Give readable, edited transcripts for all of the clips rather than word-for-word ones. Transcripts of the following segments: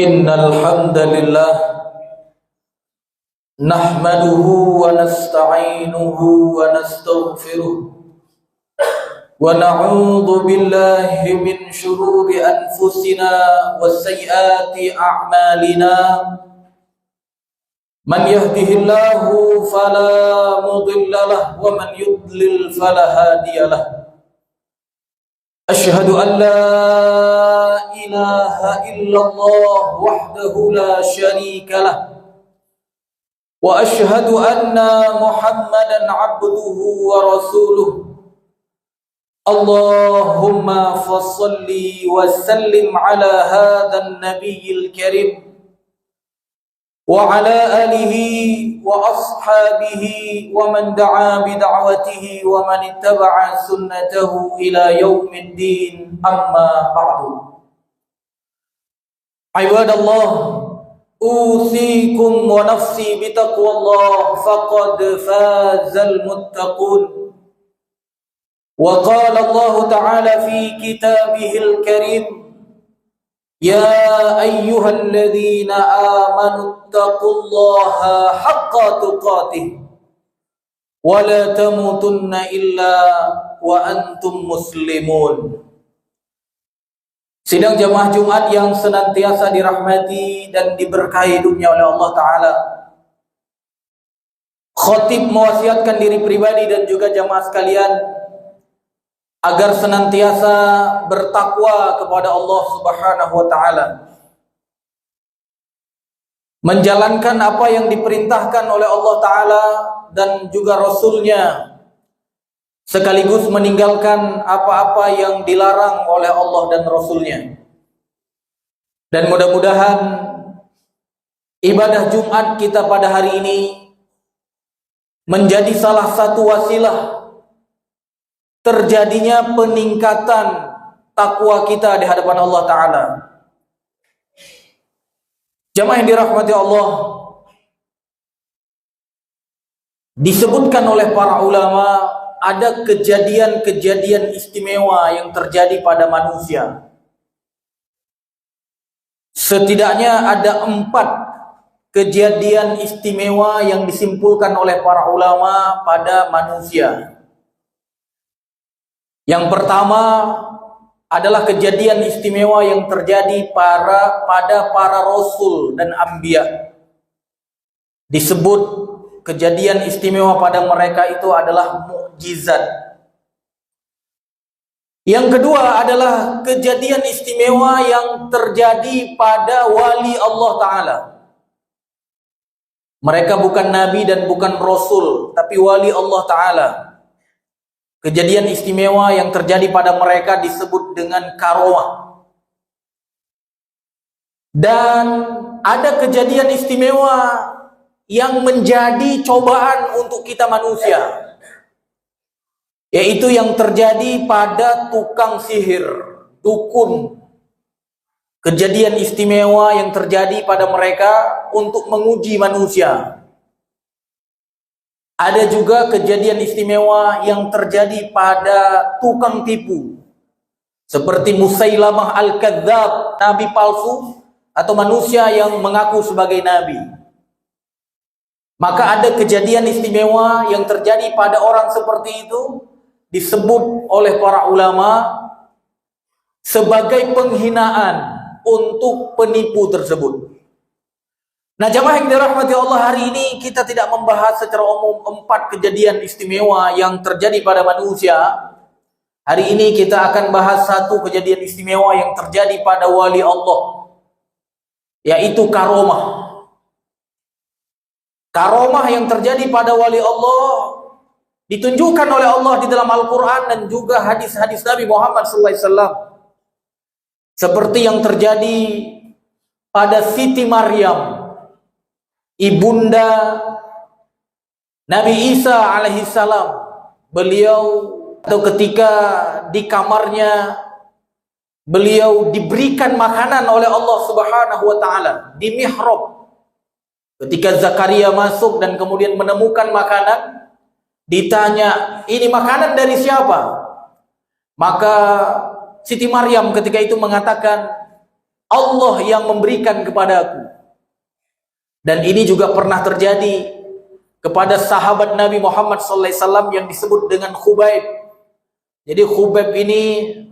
إن الحمد لله نحمده ونستعينه ونستغفره ونعوذ بالله من شرور أنفسنا وسيئات أعمالنا من يهده الله فلا مضل له ومن يضلل فلا هادي له أشهد أن لا إله إلا الله وحده لا شريك له وأشهد أن محمدا عبده ورسوله اللهم فصل وسلم على هذا النبي الكريم وعلى آله وأصحابه ومن دعا بدعوته ومن اتبع سنته إلى يوم الدين أما بعد عباد الله أوصيكم ونفسي بتقوى الله فقد فاز المتقون وقال الله تعالى في كتابه الكريم يا أيها الذين آمنوا اتقوا الله حق تقاته ولا تموتن إلا وأنتم مسلمون. Sidang jamaah Jumat yang senantiasa dirahmati dan diberkahi hidupnya oleh Allah Ta'ala. Khatib mewasiatkan diri pribadi dan juga jamaah sekalian agar senantiasa bertakwa kepada Allah Subhanahu wa Ta'ala, menjalankan apa yang diperintahkan oleh Allah Ta'ala dan juga Rasulnya, sekaligus meninggalkan apa-apa yang dilarang oleh Allah dan Rasulnya. Dan mudah-mudahan ibadah Jumat kita pada hari ini menjadi salah satu wasilah terjadinya peningkatan takwa kita di hadapan Allah Ta'ala. Jamaah yang dirahmati Allah, disebutkan oleh para ulama ada kejadian-kejadian istimewa yang terjadi pada manusia. Setidaknya ada 4 kejadian istimewa yang disimpulkan oleh para ulama pada manusia. Yang pertama adalah kejadian istimewa yang terjadi pada para rasul dan anbiya. Disebut kejadian istimewa pada mereka itu adalah mukjizat. Yang kedua adalah kejadian istimewa yang terjadi pada wali Allah Ta'ala. Mereka bukan nabi dan bukan rasul, tapi wali Allah Ta'ala. Kejadian istimewa yang terjadi pada mereka disebut dengan karomah. Dan ada kejadian istimewa yang menjadi cobaan untuk kita manusia, yaitu yang terjadi pada tukang sihir, dukun. Kejadian istimewa yang terjadi pada mereka untuk menguji manusia. Ada juga kejadian istimewa yang terjadi pada tukang tipu, seperti Musailamah Al-Kadzab, nabi palsu atau manusia yang mengaku sebagai nabi. Maka ada kejadian istimewa yang terjadi pada orang seperti itu, disebut oleh para ulama sebagai penghinaan untuk penipu tersebut. Nah, jamaah yang dirahmati Allah, hari ini kita tidak membahas secara umum 4 kejadian istimewa yang terjadi pada manusia. Hari ini kita akan bahas 1 kejadian istimewa yang terjadi pada wali Allah, yaitu karomah. Karomah yang terjadi pada wali Allah ditunjukkan oleh Allah di dalam Al-Quran dan juga hadis-hadis Nabi Muhammad SAW. Seperti yang terjadi pada Siti Maryam, ibunda Nabi Isa alaihissalam. Beliau atau ketika di kamarnya beliau diberikan makanan oleh Allah Subhanahu wa Ta'ala di mihrab. Ketika Zakaria masuk dan kemudian menemukan makanan, ditanya, ini makanan dari siapa? Maka Siti Maryam ketika itu mengatakan, Allah yang memberikan kepadaku. Dan ini juga pernah terjadi kepada sahabat Nabi Muhammad SAW yang disebut dengan Khubayb. Jadi Khubayb ini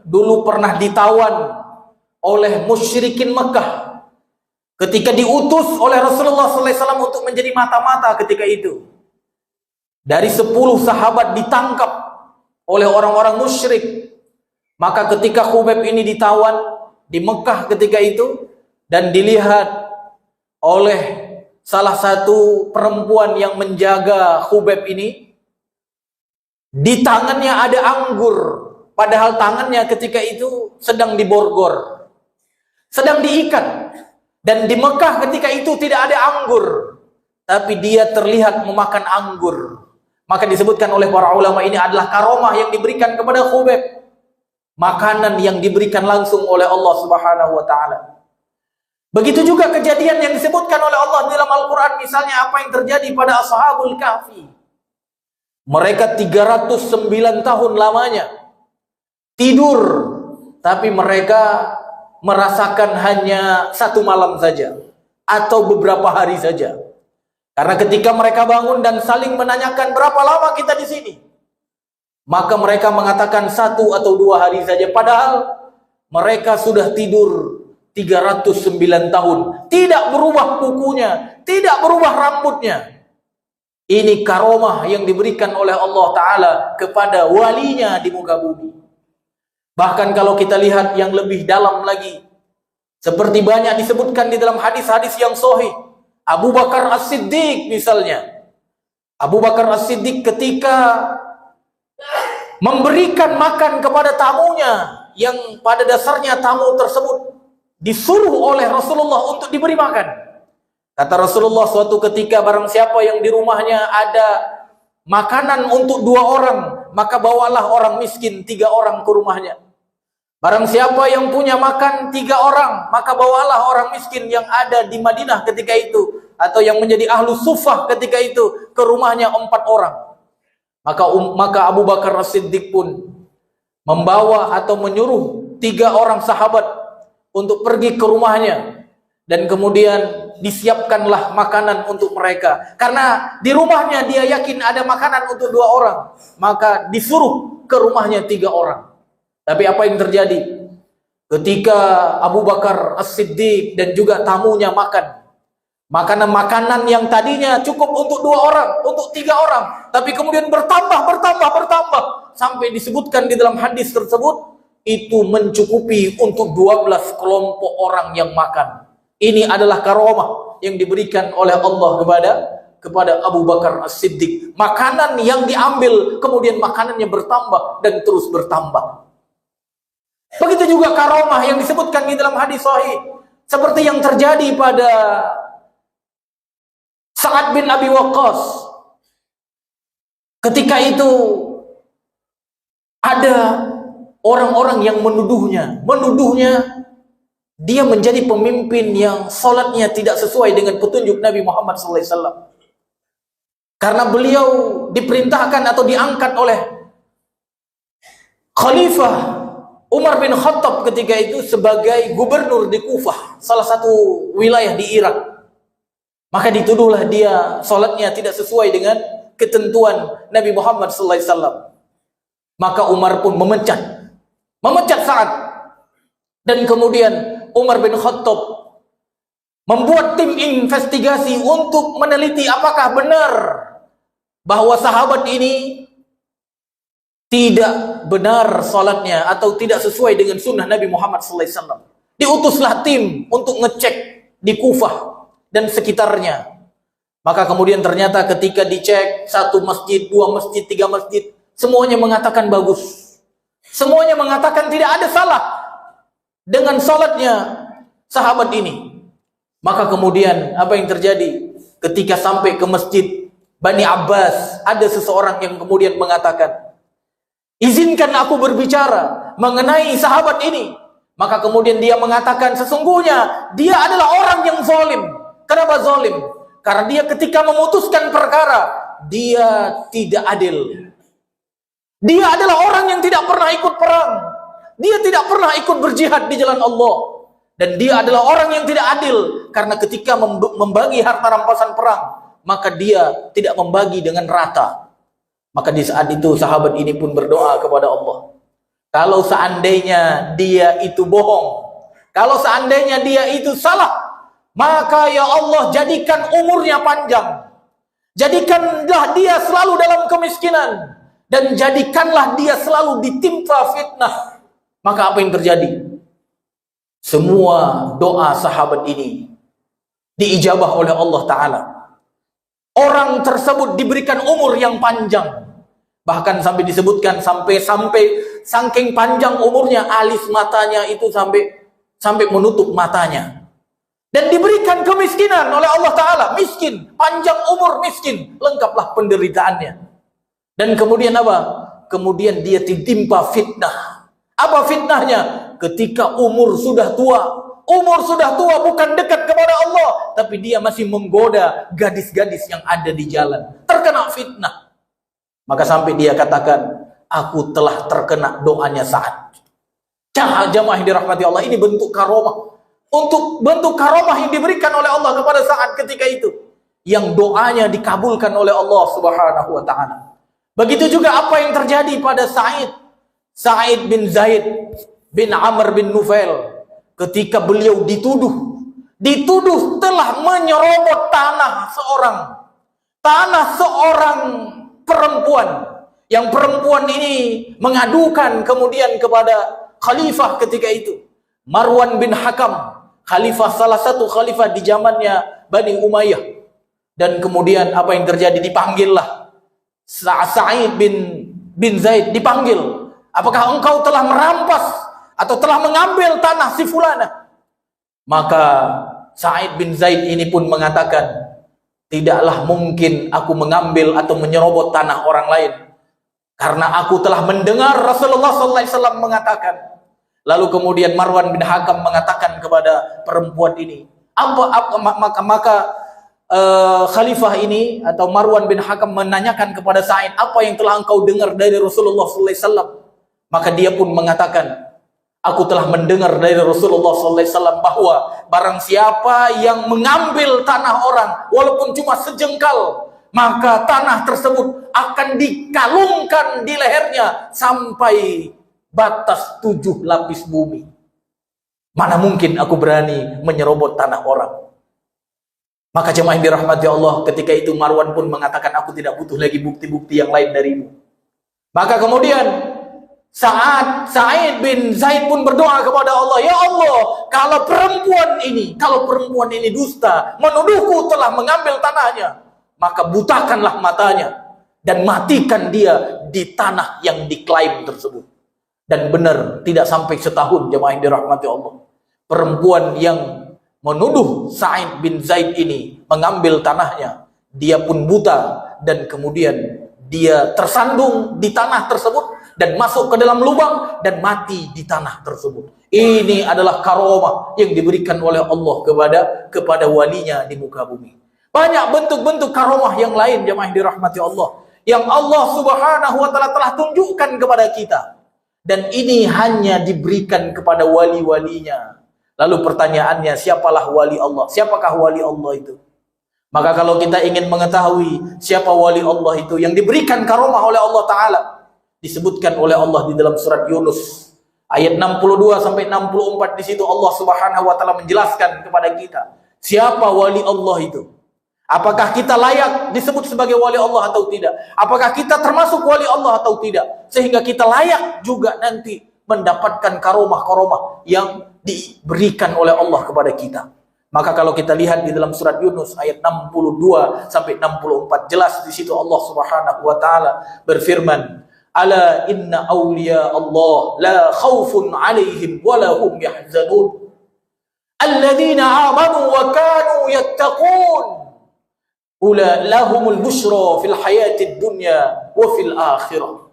dulu pernah ditawan oleh musyrikin Mekah ketika diutus oleh Rasulullah SAW untuk menjadi mata-mata ketika itu. Dari 10 sahabat ditangkap oleh orang-orang musyrik. Maka ketika Khubayb ini ditawan di Mekah ketika itu dan dilihat oleh salah satu perempuan yang menjaga Khubayb ini, di tangannya ada anggur, padahal tangannya ketika itu sedang diborgor, sedang diikat. Dan di Mekah ketika itu tidak ada anggur, tapi dia terlihat memakan anggur. Maka disebutkan oleh para ulama ini adalah karomah yang diberikan kepada Khubayb, makanan yang diberikan langsung oleh Allah Subhanahu wa taala. Begitu juga kejadian yang disebutkan oleh Allah dalam Al-Quran, misalnya apa yang terjadi pada Ashabul Kahfi. Mereka 309 tahun lamanya tidur, tapi mereka merasakan hanya 1 malam saja atau beberapa hari saja. Karena ketika mereka bangun dan saling menanyakan berapa lama kita di sini, maka mereka mengatakan 1 atau 2 hari saja, padahal mereka sudah tidur 309 tahun, tidak berubah kukunya, tidak berubah rambutnya. Ini karomah yang diberikan oleh Allah Ta'ala kepada walinya di muka bumi. Bahkan kalau kita lihat yang lebih dalam lagi, seperti banyak disebutkan di dalam hadis-hadis yang sahih, Abu Bakar As-Siddiq misalnya. Abu Bakar As-Siddiq ketika memberikan makan kepada tamunya, yang pada dasarnya tamu tersebut disuruh oleh Rasulullah untuk diberi makan. Kata Rasulullah, suatu ketika barang siapa yang di rumahnya ada makanan untuk 2 orang, maka bawalah orang miskin 3 orang ke rumahnya. Barang siapa yang punya makan 3 orang, maka bawalah orang miskin yang ada di Madinah ketika itu, atau yang menjadi ahlu sufah ketika itu, ke rumahnya 4 orang. Maka Abu Bakar As-Siddiq pun membawa atau menyuruh 3 orang sahabat untuk pergi ke rumahnya, dan kemudian disiapkanlah makanan untuk mereka. Karena di rumahnya dia yakin ada makanan untuk 2 orang, maka disuruh ke rumahnya 3 orang. Tapi apa yang terjadi? Ketika Abu Bakar As-Siddiq dan juga tamunya makan makanan yang tadinya cukup untuk 2 orang, untuk 3 orang, tapi kemudian bertambah sampai disebutkan di dalam hadis tersebut itu mencukupi untuk 12 kelompok orang yang makan. Ini adalah karomah yang diberikan oleh Allah kepada Abu Bakar As-Siddiq. Makanan yang diambil, kemudian makanannya bertambah dan terus bertambah. Begitu juga karomah yang disebutkan di dalam hadis sahih, seperti yang terjadi pada Sa'ad bin Abi Waqqas. Ketika itu ada orang-orang yang menuduhnya dia menjadi pemimpin yang salatnya tidak sesuai dengan petunjuk Nabi Muhammad SAW. Karena beliau diperintahkan atau diangkat oleh Khalifah Umar bin Khattab ketika itu sebagai gubernur di Kufah, salah satu wilayah di Irak. Maka dituduhlah dia salatnya tidak sesuai dengan ketentuan Nabi Muhammad SAW. Maka Umar pun memecat Sa'ad, dan kemudian Umar bin Khattab membuat tim investigasi untuk meneliti apakah benar bahwa sahabat ini tidak benar salatnya atau tidak sesuai dengan sunnah Nabi Muhammad SAW. Diutuslah tim untuk ngecek di Kufah dan sekitarnya. Maka kemudian ternyata ketika dicek 1 masjid, 2 masjid, 3 masjid, semuanya mengatakan bagus. Semuanya mengatakan tidak ada salah dengan salatnya sahabat ini. Maka kemudian apa yang terjadi? Ketika sampai ke masjid Bani Abbas, ada seseorang yang kemudian mengatakan, izinkan aku berbicara mengenai sahabat ini. Maka kemudian dia mengatakan, sesungguhnya dia adalah orang yang zalim. Kenapa zalim? Karena dia ketika memutuskan perkara, dia tidak adil. Dia adalah orang yang tidak pernah ikut perang. Dia tidak pernah ikut berjihad di jalan Allah. Dan dia adalah orang yang tidak adil, karena ketika membagi harta rampasan perang, maka dia tidak membagi dengan rata. Maka di saat itu sahabat ini pun berdoa kepada Allah. Kalau seandainya dia itu bohong, kalau seandainya dia itu salah, maka ya Allah jadikan umurnya panjang. Jadikanlah dia selalu dalam kemiskinan. Dan jadikanlah dia selalu ditimpa fitnah. Maka apa yang terjadi? Semua doa sahabat ini diijabah oleh Allah Ta'ala. Orang tersebut diberikan umur yang panjang. Bahkan sampai disebutkan sampai saking panjang umurnya, alis matanya itu sampai menutup matanya. Dan diberikan kemiskinan oleh Allah Ta'ala. Miskin, panjang umur miskin, lengkaplah penderitaannya. Dan kemudian apa? Kemudian dia ditimpa fitnah. Apa fitnahnya? Ketika umur sudah tua. Umur sudah tua, bukan dekat kepada Allah, tapi dia masih menggoda gadis-gadis yang ada di jalan. Terkena fitnah. Maka sampai dia katakan, aku telah terkena doanya Sa'ad. Jamaah yang dirahmati Allah, ini bentuk karomah. Untuk bentuk karomah yang diberikan oleh Allah kepada Sa'ad ketika itu, yang doanya dikabulkan oleh Allah Subhanahu wa Ta'ala. Begitu juga apa yang terjadi pada Sa'id bin Zaid bin Amr bin Nufail, ketika beliau dituduh telah menyerobot tanah seorang perempuan, yang perempuan ini mengadukan kemudian kepada khalifah ketika itu, Marwan bin Hakam, salah satu khalifah di zamannya Bani Umayyah. Dan kemudian apa yang terjadi? Dipanggillah Sa'id bin Zaid, dipanggil. Apakah engkau telah merampas atau telah mengambil tanah si fulana? Maka Sa'id bin Zaid ini pun mengatakan, tidaklah mungkin aku mengambil atau menyerobot tanah orang lain, karena aku telah mendengar Rasulullah SAW mengatakan. Lalu kemudian Marwan bin Hakam mengatakan kepada perempuan ini, maka khalifah ini atau Marwan bin Hakam menanyakan kepada Sa'id, apa yang telah engkau dengar dari Rasulullah SAW? Maka dia pun mengatakan, aku telah mendengar dari Rasulullah SAW bahwa barang siapa yang mengambil tanah orang walaupun cuma sejengkal, maka tanah tersebut akan dikalungkan di lehernya sampai batas 7 lapis bumi. Mana mungkin aku berani menyerobot tanah orang? Maka jemaah yang dirahmati Allah, ketika itu Marwan pun mengatakan, aku tidak butuh lagi bukti-bukti yang lain darimu. Maka kemudian Sa'id bin Zaid pun berdoa kepada Allah, ya Allah, kalau perempuan ini dusta, menuduhku telah mengambil tanahnya, maka butakanlah matanya dan matikan dia di tanah yang diklaim tersebut. Dan benar, tidak sampai setahun jemaah yang dirahmati Allah, perempuan yang menuduh Sa'id bin Zaid ini mengambil tanahnya, dia pun buta dan kemudian dia tersandung di tanah tersebut dan masuk ke dalam lubang dan mati di tanah tersebut. Ini adalah karomah yang diberikan oleh Allah kepada walinya di muka bumi. Banyak bentuk-bentuk karomah yang lain jemaah dirahmati Allah, yang Allah Subhanahu wa Ta'ala telah tunjukkan kepada kita, dan ini hanya diberikan kepada wali-walinya. Lalu pertanyaannya, siapalah wali Allah? Siapakah wali Allah itu? Maka kalau kita ingin mengetahui siapa wali Allah itu yang diberikan karomah oleh Allah Ta'ala, disebutkan oleh Allah di dalam surat Yunus ayat 62 sampai 64. Di situ Allah Subhanahu wa Ta'ala menjelaskan kepada kita siapa wali Allah itu. Apakah kita layak disebut sebagai wali Allah atau tidak? Apakah kita termasuk wali Allah atau tidak? Sehingga kita layak juga nanti mendapatkan karomah-karomah yang diberikan oleh Allah kepada kita. Maka kalau kita lihat di dalam surat Yunus ayat 62 sampai 64, jelas di situ Allah Subhanahu wa Ta'ala berfirman, ala inna awliya Allah la khawfun alaihim wa la hum yahzanun alladhina amanu wa kanu yattaqun ula lahumul bushra fil hayatid dunya wa fil akhirah.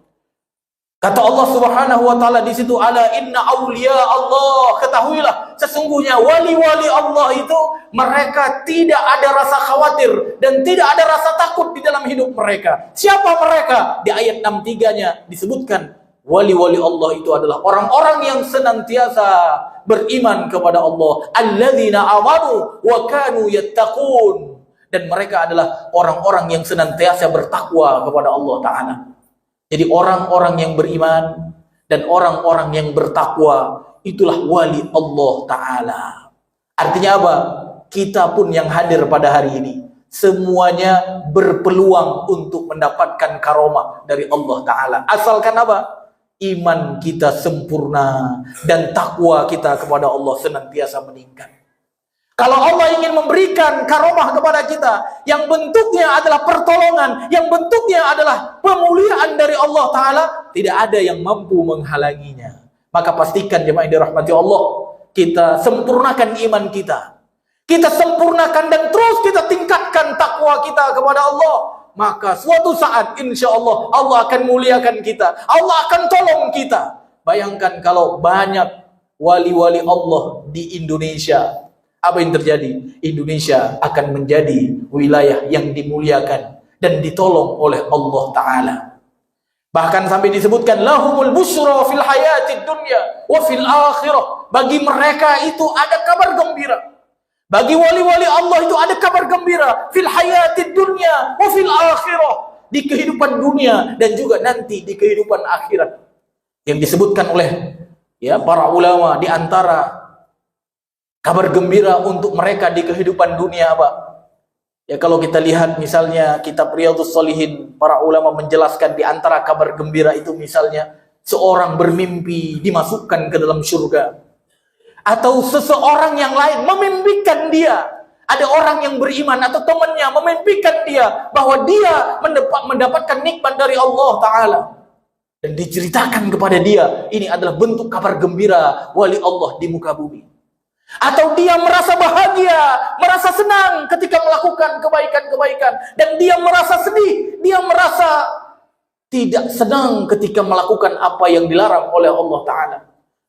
Kata Allah Subhanahu wa Ta'ala di situ, ala inna awliya Allah, ketahuilah sesungguhnya wali-wali Allah itu mereka tidak ada rasa khawatir dan tidak ada rasa takut di dalam hidup mereka. Siapa mereka? Di ayat 63-nya disebutkan, Wali-wali Allah itu adalah orang-orang yang senantiasa beriman kepada Allah. Alladzina amanu wa kanu yattaqun. Dan mereka adalah orang-orang yang senantiasa bertakwa kepada Allah Ta'ala. Jadi orang-orang yang beriman dan orang-orang yang bertakwa, itulah wali Allah Ta'ala. Artinya apa? Kita pun yang hadir pada hari ini, semuanya berpeluang untuk mendapatkan karomah dari Allah Ta'ala. Asalkan apa? Iman kita sempurna dan takwa kita kepada Allah senantiasa meningkat. Kalau Allah ingin memberikan karomah kepada kita, yang bentuknya adalah pertolongan, yang bentuknya adalah pemuliaan dari Allah Ta'ala, tidak ada yang mampu menghalanginya. Maka pastikan jemaah yang dirahmati Allah, kita sempurnakan iman kita. Kita sempurnakan dan terus kita tingkatkan takwa kita kepada Allah. Maka suatu saat insya Allah, Allah akan muliakan kita. Allah akan tolong kita. Bayangkan kalau banyak wali-wali Allah di Indonesia. Apa yang terjadi? Indonesia akan menjadi wilayah yang dimuliakan dan ditolong oleh Allah Ta'ala. Bahkan sampai disebutkan lahumul busyra fil hayatid dunya wa fil akhirah. Bagi mereka itu ada kabar gembira. Bagi wali-wali Allah itu ada kabar gembira fil hayatid dunya wa fil akhirah, di kehidupan dunia dan juga nanti di kehidupan akhirat. Yang disebutkan oleh para ulama di antara kabar gembira untuk mereka di kehidupan dunia apa? Ya, kalau kita lihat misalnya kitab Riyadhus Shalihin, para ulama menjelaskan di antara kabar gembira itu misalnya seorang bermimpi dimasukkan ke dalam surga. Atau seseorang yang lain memimpikan dia. Ada orang yang beriman atau temannya memimpikan dia bahwa dia mendapatkan nikmat dari Allah Ta'ala. Dan diceritakan kepada dia, ini adalah bentuk kabar gembira wali Allah di muka bumi. Atau dia merasa bahagia, merasa senang ketika melakukan kebaikan-kebaikan. Dan dia merasa sedih, dia merasa tidak senang ketika melakukan apa yang dilarang oleh Allah Ta'ala.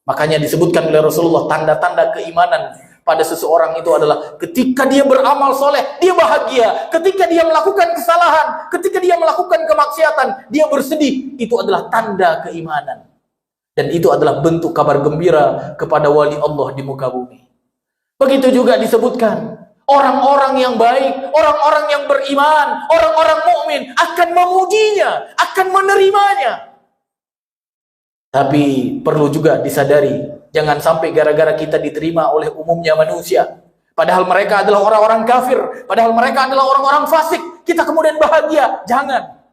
Makanya disebutkan oleh Rasulullah, tanda-tanda keimanan pada seseorang itu adalah ketika dia beramal soleh, dia bahagia. Ketika dia melakukan kesalahan, ketika dia melakukan kemaksiatan, dia bersedih. Itu adalah tanda keimanan. Dan itu adalah bentuk kabar gembira kepada wali Allah di muka bumi. Begitu juga disebutkan, orang-orang yang baik, orang-orang yang beriman, orang-orang mukmin akan memujinya, akan menerimanya. Tapi perlu juga disadari, jangan sampai gara-gara kita diterima oleh umumnya manusia, padahal mereka adalah orang-orang kafir, padahal mereka adalah orang-orang fasik, kita kemudian bahagia. Jangan.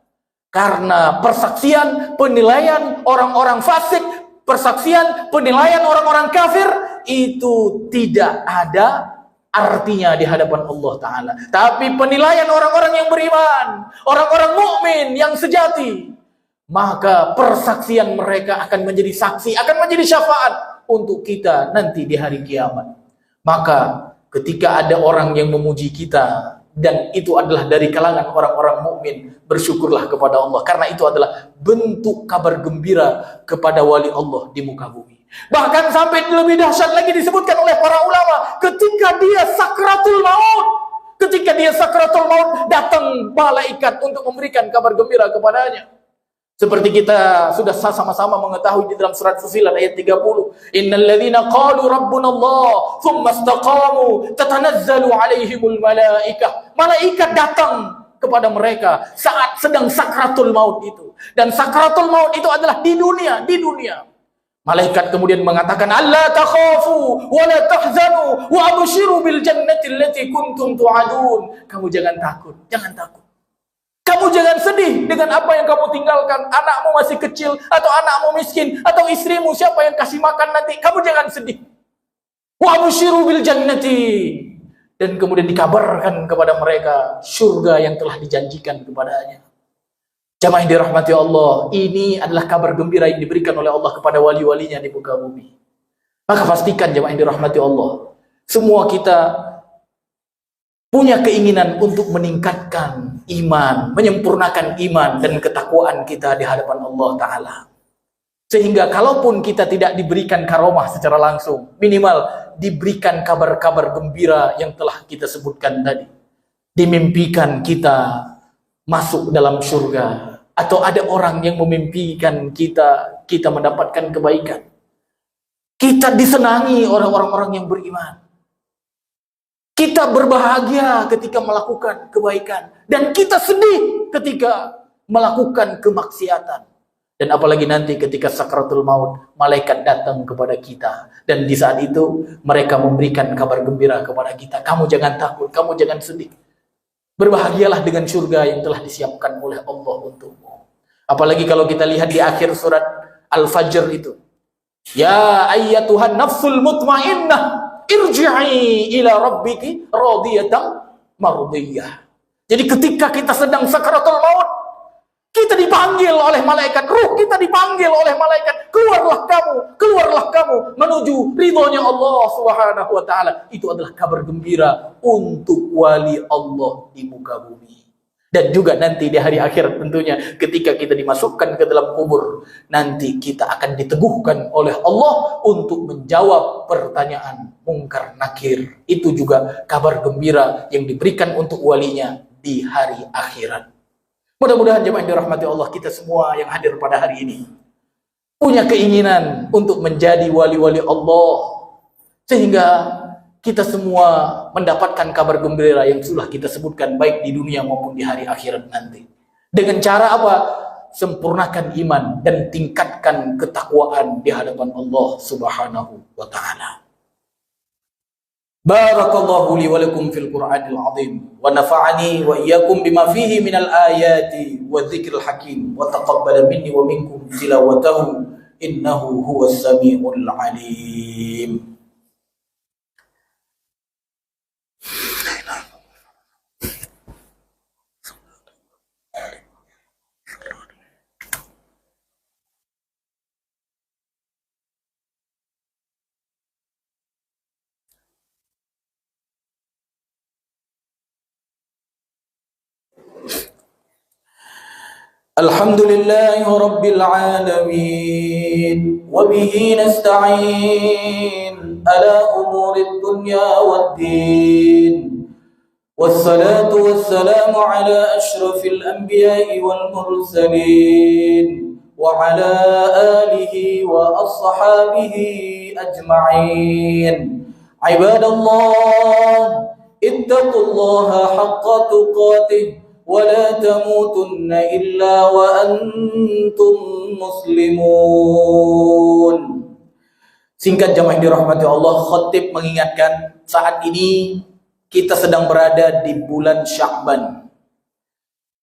Karena persaksian, penilaian orang-orang fasik, persaksian, penilaian orang-orang kafir, itu tidak ada artinya di hadapan Allah Ta'ala. Tapi penilaian orang-orang yang beriman, orang-orang mukmin yang sejati, maka persaksian mereka akan menjadi saksi, akan menjadi syafaat untuk kita nanti di hari kiamat. Maka ketika ada orang yang memuji kita dan itu adalah dari kalangan orang-orang mukmin, bersyukurlah kepada Allah, karena itu adalah bentuk kabar gembira kepada wali Allah di muka bumi. Bahkan sampai lebih dahsyat lagi disebutkan oleh para ulama, ketika dia sakratul maut, ketika dia sakratul maut, datang malaikat untuk memberikan kabar gembira kepadanya. Seperti kita sudah sama-sama mengetahui di dalam surat Fussilat ayat 30. Innal ladzina qalu rabbuna Allah tsumma istaqamu tatanazzalu alaihimul malaikah. Malaikat datang kepada mereka saat sedang sakratul maut itu. Dan sakratul maut itu adalah di dunia. Malaikat kemudian mengatakan, "Alla takhafu wa la tahzanu wa abshiru bil jannati allati kuntum tu'adun." Kamu jangan takut, jangan takut. Kamu jangan sedih dengan apa yang kamu tinggalkan. Anakmu masih kecil, atau anakmu miskin, atau istrimu siapa yang kasih makan nanti. Kamu jangan sedih. Wa abshiru bil jannati. Dan kemudian dikabarkan kepada mereka surga yang telah dijanjikan kepadanya. Jamaah yang dirahmati Allah, ini adalah kabar gembira yang diberikan oleh Allah kepada wali-walinya di muka bumi. Maka pastikan jamaah yang dirahmati Allah, semua kita punya keinginan untuk meningkatkan iman, menyempurnakan iman dan ketakwaan kita di hadapan Allah Ta'ala. Sehingga kalaupun kita tidak diberikan karomah secara langsung, minimal diberikan kabar-kabar gembira yang telah kita sebutkan tadi. Dimimpikan kita masuk dalam surga. Atau ada orang yang memimpikan kita mendapatkan kebaikan. Kita disenangi oleh orang-orang yang beriman. Kita berbahagia ketika melakukan kebaikan. Dan kita sedih ketika melakukan kemaksiatan. Dan apalagi nanti ketika sakratul maut, malaikat datang kepada kita. Dan di saat itu mereka memberikan kabar gembira kepada kita. Kamu jangan takut, kamu jangan sedih. Berbahagialah dengan surga yang telah disiapkan oleh Allah untukmu. Apalagi kalau kita lihat di akhir surat Al-Fajr itu. Ya ayyatuhan nafsul mutmainnah, irji'i ila rabbiki radiyatan mardiyah. Jadi ketika kita sedang sakaratul maut, kita dipanggil oleh malaikat, ruh kita dipanggil oleh malaikat, keluarlah kamu menuju ridhonya Allah Subhanahu wa taala. Itu adalah kabar gembira untuk wali Allah di muka bumi. Dan juga nanti di hari akhir tentunya ketika kita dimasukkan ke dalam kubur, nanti kita akan diteguhkan oleh Allah untuk menjawab pertanyaan mungkar nakir. Itu juga kabar gembira yang diberikan untuk walinya di hari akhirat. Mudah-mudahan jemaah yang dirahmati Allah, kita semua yang hadir pada hari ini punya keinginan untuk menjadi wali-wali Allah, sehingga kita semua mendapatkan kabar gembira yang sudah kita sebutkan baik di dunia maupun di hari akhirat nanti. Dengan cara apa? Sempurnakan iman dan tingkatkan ketakwaan di hadapan Allah Subhanahu wa taala. Barakallahu li wa lakum fil Qur'anil azim wa nafa'ani wa iyyakum bima fihi minal ayati wa dzikril hakim wa taqabbala minni wa minkum tilawatahu innahu huwas samiul alim. Alhamdulillahi Rabbil Alamin wa bihi nasta'in ala umurid dunya waddin wassalatu wassalamu ala ashrafil anbiya'i wal mursalin wa ala alihi wa ashabihi ajma'in. Ibadallah, ittaqullaha haqqa tuqatih ولا تموتن إلا وأنتم مسلمون. Singkat jamaah yang dirahmati Allah, khatib mengingatkan saat ini kita sedang berada di bulan Sya'ban.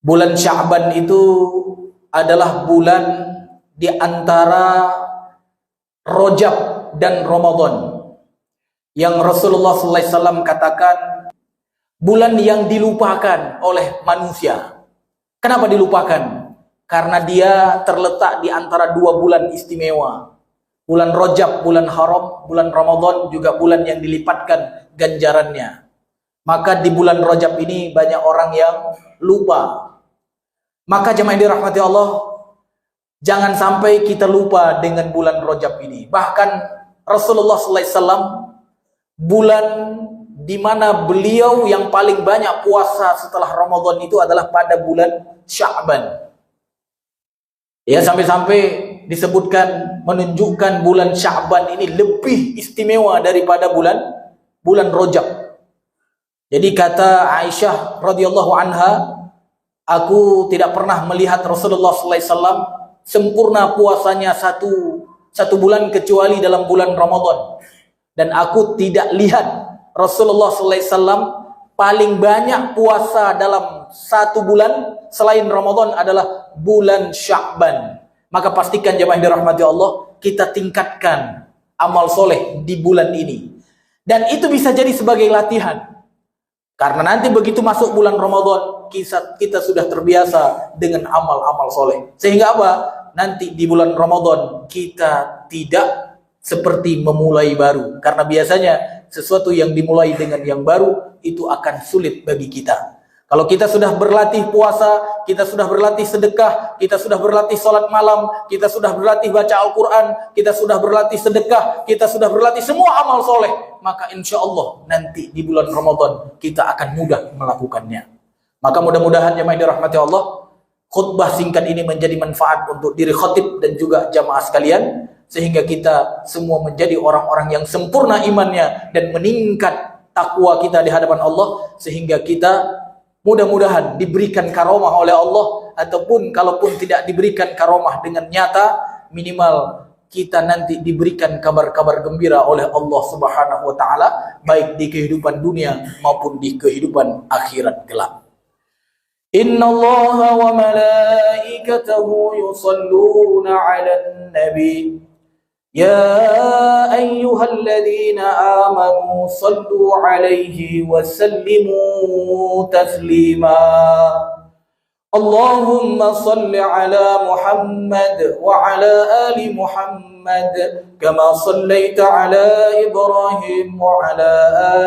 Bulan Sya'ban itu adalah bulan di antara Rajab dan Ramadan yang Rasulullah SAW katakan bulan yang dilupakan oleh manusia. Kenapa dilupakan? Karena dia terletak di antara dua bulan istimewa. Bulan Rajab, bulan haram, bulan Ramadan juga bulan yang dilipatkan ganjarannya. Maka di bulan Rajab ini banyak orang yang lupa. Maka jemaah yang dirahmati Allah, jangan sampai kita lupa dengan bulan Rajab ini. Bahkan Rasulullah SAW, bulan di mana beliau yang paling banyak puasa setelah Ramadan itu adalah pada bulan Sya'ban. Ya, sampai-sampai disebutkan menunjukkan bulan Sya'ban ini lebih istimewa daripada bulan Rajab. Jadi kata Aisyah radhiyallahu anha, aku tidak pernah melihat Rasulullah SAW sempurna puasanya satu bulan kecuali dalam bulan Ramadan. Dan aku tidak lihat Rasulullah SAW paling banyak puasa dalam satu bulan selain Ramadan adalah bulan Sya'ban. Maka pastikan jemaah yang dirahmati Allah, kita tingkatkan amal soleh di bulan ini. Dan itu bisa jadi sebagai latihan. Karena nanti begitu masuk bulan Ramadan, kita sudah terbiasa dengan amal-amal soleh. Sehingga apa? Nanti di bulan Ramadan kita tidak seperti memulai baru. Karena biasanya sesuatu yang dimulai dengan yang baru itu akan sulit bagi kita. Kalau kita sudah berlatih puasa, kita sudah berlatih sedekah, kita sudah berlatih salat malam, kita sudah berlatih baca Al-Quran, kita sudah berlatih sedekah, kita sudah berlatih semua amal soleh, maka insya Allah nanti di bulan Ramadan kita akan mudah melakukannya. Maka mudah-mudahan jemaah yang dirahmati Allah, khutbah singkat ini menjadi manfaat untuk diri khatib dan juga jamaah sekalian, sehingga kita semua menjadi orang-orang yang sempurna imannya dan meningkat takwa kita di hadapan Allah, sehingga kita mudah-mudahan diberikan karomah oleh Allah, ataupun kalaupun tidak diberikan karomah dengan nyata, minimal kita nanti diberikan kabar-kabar gembira oleh Allah Subhanahu wa taala, baik di kehidupan dunia maupun di kehidupan akhirat kelak. Inna Allah wa malaikatahu yusalluna 'alan nabi ya ayyuhalladzina amanu sallu 'alaihi wa sallimu taslima. Allahumma salli ala Muhammad wa ala ali Muhammad kama sallaita ala Ibrahim wa ala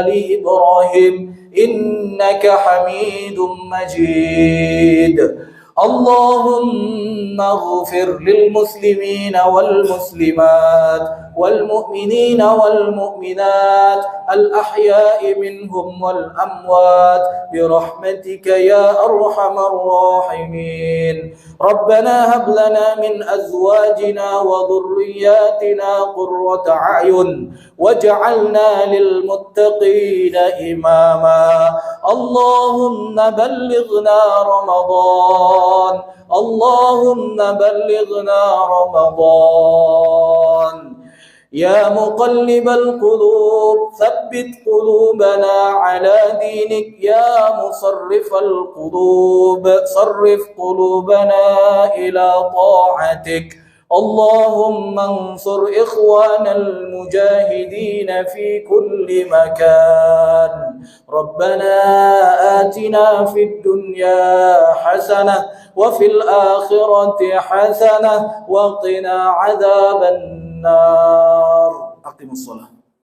ali Ibrahim innaka Hamidum Majid. Allahumma ighfir lil muslimina wal muslimat wal mu'minina wal mu'minat al ahya'i minhum wal amwat bi rahmatika ya arhamar rahimin. Rabbana hab lana min azwajina wa dhurriyyatina qurrata a'yun waj'alna lil muttaqina imama. Allahumma ballighna Ramadan, Allahumma ballighna Ramadan. Ya muqallibal qulub thabbit qulubana ala dinik. Ya musarrifal qulub sarrif qulubana ila ta'atik. اللهم انصر إخوان المجاهدين في كل مكان. ربنا آتنا في الدنيا حسنة وفي الآخرة حسنة وقنا عذاب النار. أقم الصلاة.